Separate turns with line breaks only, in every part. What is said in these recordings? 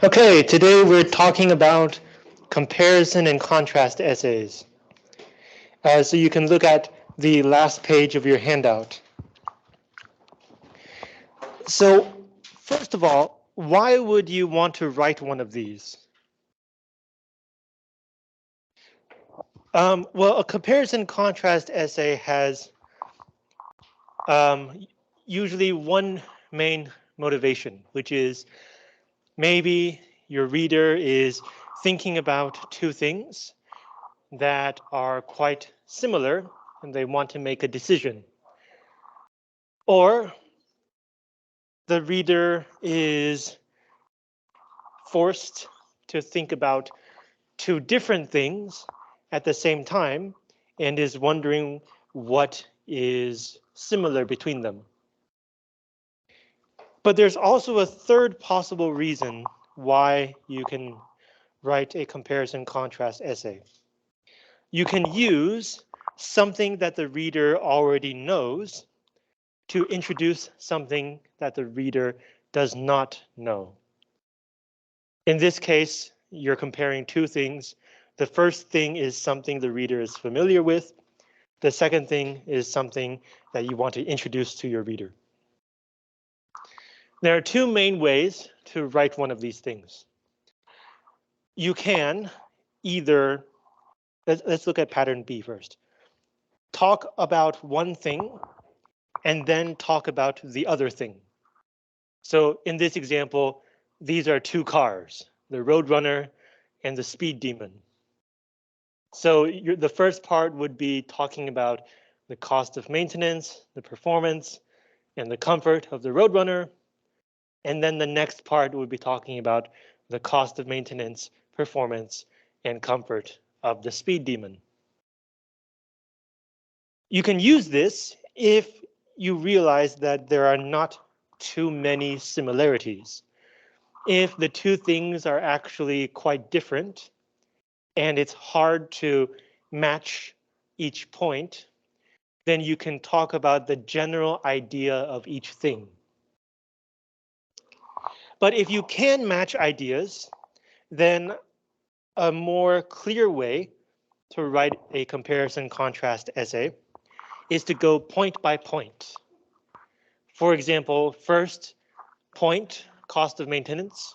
Okay, today we're talking about comparison and contrast essays. So you can look at the last page of your handout. So first of all, why would you want to write one of these? Well, a comparison contrast essay has usually one main motivation, which is maybe your reader is thinking about two things that are quite similar and they want to make a decision. Or the reader is forced to think about two different things at the same time and is wondering what is similar between them. But there's also a third possible reason why you can write a comparison contrast essay. You can use something that the reader already knows to introduce something that the reader does not know. In this case, you're comparing two things. The first thing is something the reader is familiar with. The second thing is something that you want to introduce to your reader. There are two main ways to write one of these things. You can either, let's look at pattern B first. Talk about one thing and then talk about the other thing. So in this example, these are two cars, the Roadrunner and the Speed Demon. So the first part would be talking about the cost of maintenance, the performance, and the comfort of the Roadrunner. And then the next part would be talking about the cost of maintenance, performance, and comfort of the Speed Demon. You can use this if you realize that there are not too many similarities. If the two things are actually quite different and it's hard to match each point, then you can talk about the general idea of each thing. But if you can match ideas, then a more clear way to write a comparison contrast essay is to go point by point. For example, first point, cost of maintenance,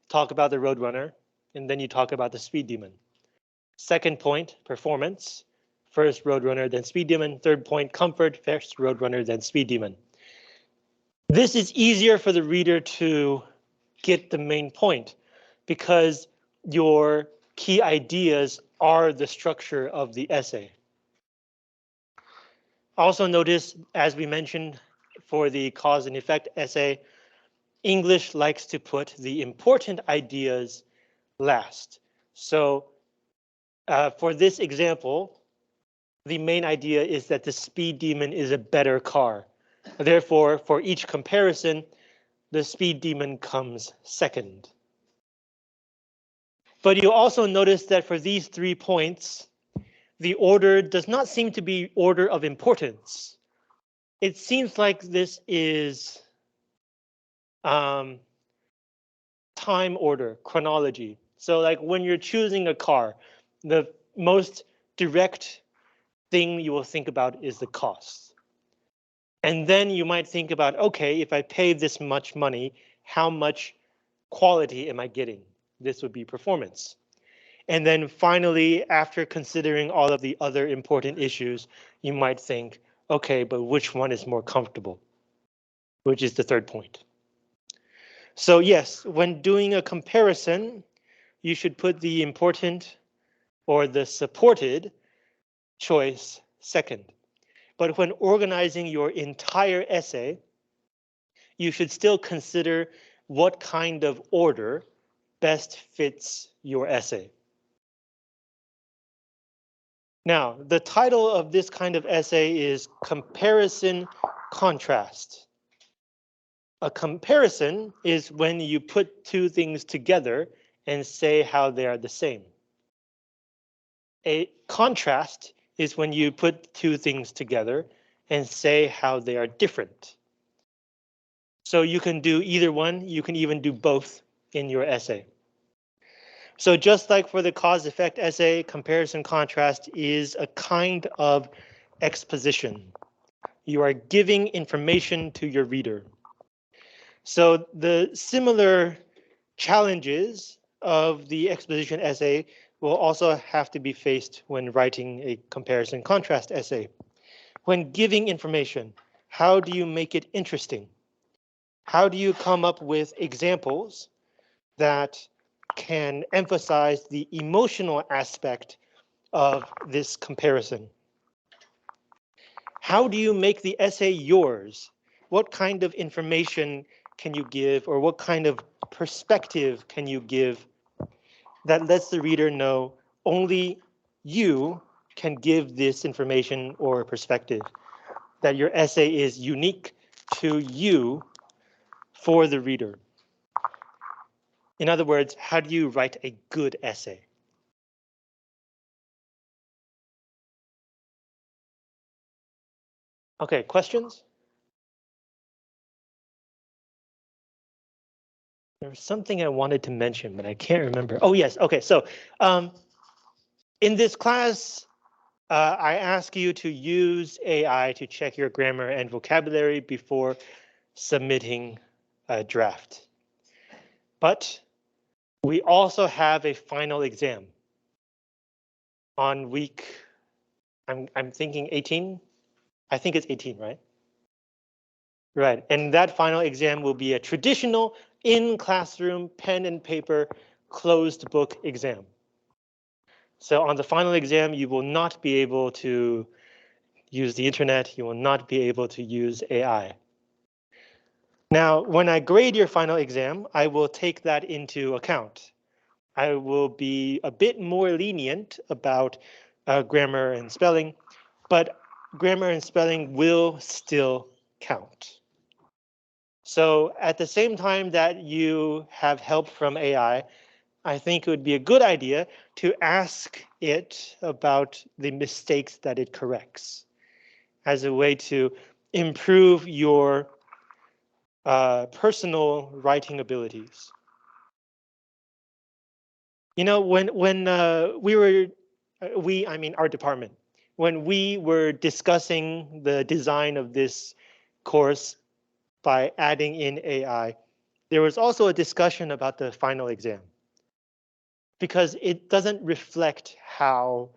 talk about the Roadrunner, and then you talk about the Speed Demon. Second point, performance, first Roadrunner, then Speed Demon. Third point, comfort, first Roadrunner, then Speed Demon. This is easier for the reader to get the main point because your key ideas are the structure of the essay. Also notice, as we mentioned for the cause and effect essay, English likes to put the important ideas last. So for this example, the main idea is that the Speed Demon is a better car. Therefore, for each comparison, the Speed Demon comes second. But you also notice that for these 3 points, the order does not seem to be order of importance. It seems like this is time order, chronology. So like when you're choosing a car, the most direct thing you will think about is the cost. And then you might think about, okay, if I pay this much money, how much quality am I getting? This would be performance. And then finally, after considering all of the other important issues, you might think, okay, but which one is more comfortable? Which is the third point. So yes, when doing a comparison, you should put the important or the supported choice second. But when organizing your entire essay, you should still consider what kind of order best fits your essay. Now, the title of this kind of essay is Comparison Contrast. A comparison is when you put two things together and say how they are the same. A contrast is when you put two things together and say how they are different. So you can do either one, you can even do both in your essay. So just like for the cause-effect essay, comparison contrast is a kind of exposition. You are giving information to your reader. So the similar challenges of the exposition essay will also have to be faced when writing a comparison contrast essay. When giving information, how do you make it interesting? How do you come up with examples that can emphasize the emotional aspect of this comparison? How do you make the essay yours? What kind of information can you give, or what kind of perspective can you give that lets the reader know only you can give this information or perspective, that your essay is unique to you for the reader? In other words, how do you write a good essay? Okay, questions? There's something I wanted to mention, but I can't remember. Oh, yes. Okay, so in this class, I ask you to use AI to check your grammar and vocabulary before submitting a draft. But we also have a final exam on week, I'm thinking 18. I think it's 18, right? Right, and that final exam will be a traditional in-classroom pen and paper closed book exam. So on the final exam, you will not be able to use the internet. You will not be able to use AI. Now, when I grade your final exam, I will take that into account. I will be a bit more lenient about grammar and spelling, but grammar and spelling will still count. So at the same time that you have help from AI, I think it would be a good idea to ask it about the mistakes that it corrects as a way to improve your personal writing abilities. You know, when we were, I mean our department, when we were discussing the design of this course by adding in AI, there was also a discussion about the final exam because it doesn't reflect how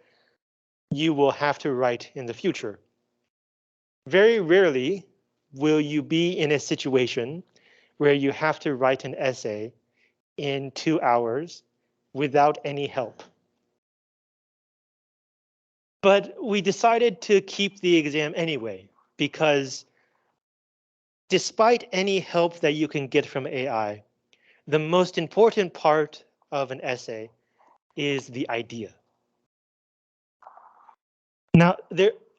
you will have to write in the future. Very rarely will you be in a situation where you have to write an essay in 2 hours without any help. But we decided to keep the exam anyway, because despite any help that you can get from AI, the most important part of an essay is the idea. Now,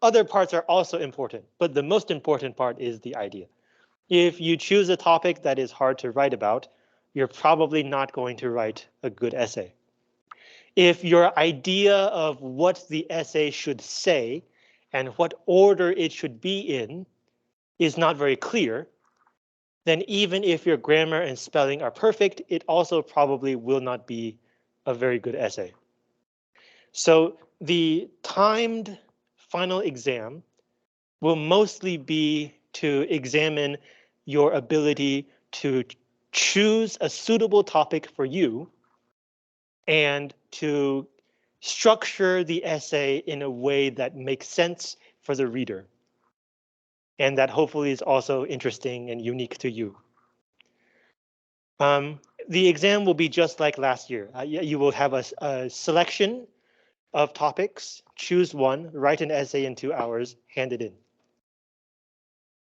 other parts are also important, but the most important part is the idea. If you choose a topic that is hard to write about, you're probably not going to write a good essay. If your idea of what the essay should say and what order it should be in is not very clear, then even if your grammar and spelling are perfect, it also probably will not be a very good essay. So the timed final exam will mostly be to examine your ability to choose a suitable topic for you and to structure the essay in a way that makes sense for the reader and that hopefully is also interesting and unique to you. The exam will be just like last year. You will have a selection of topics, choose one, write an essay in 2 hours, hand it in.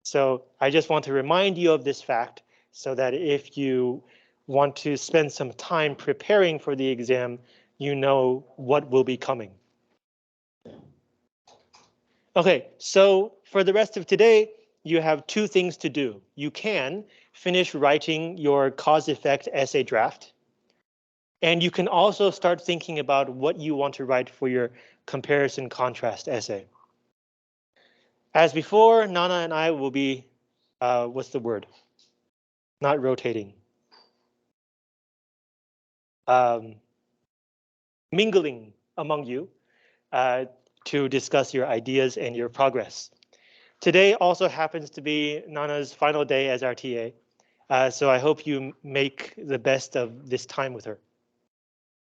So I just want to remind you of this fact so that if you want to spend some time preparing for the exam, you know what will be coming. Okay, so for the rest of today, you have 2 things to do. You can finish writing your cause-effect essay draft, and you can also start thinking about what you want to write for your comparison contrast essay. As before, Nana and I will be, what's the word? Not rotating. mingling among you to discuss your ideas and your progress. Today also happens to be Nana's final day as our TA, so I hope you make the best of this time with her.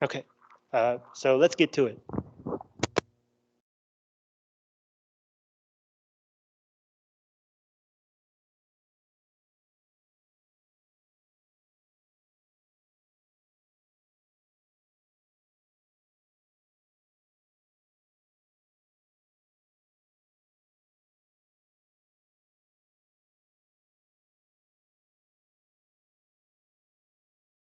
Okay, so let's get to it.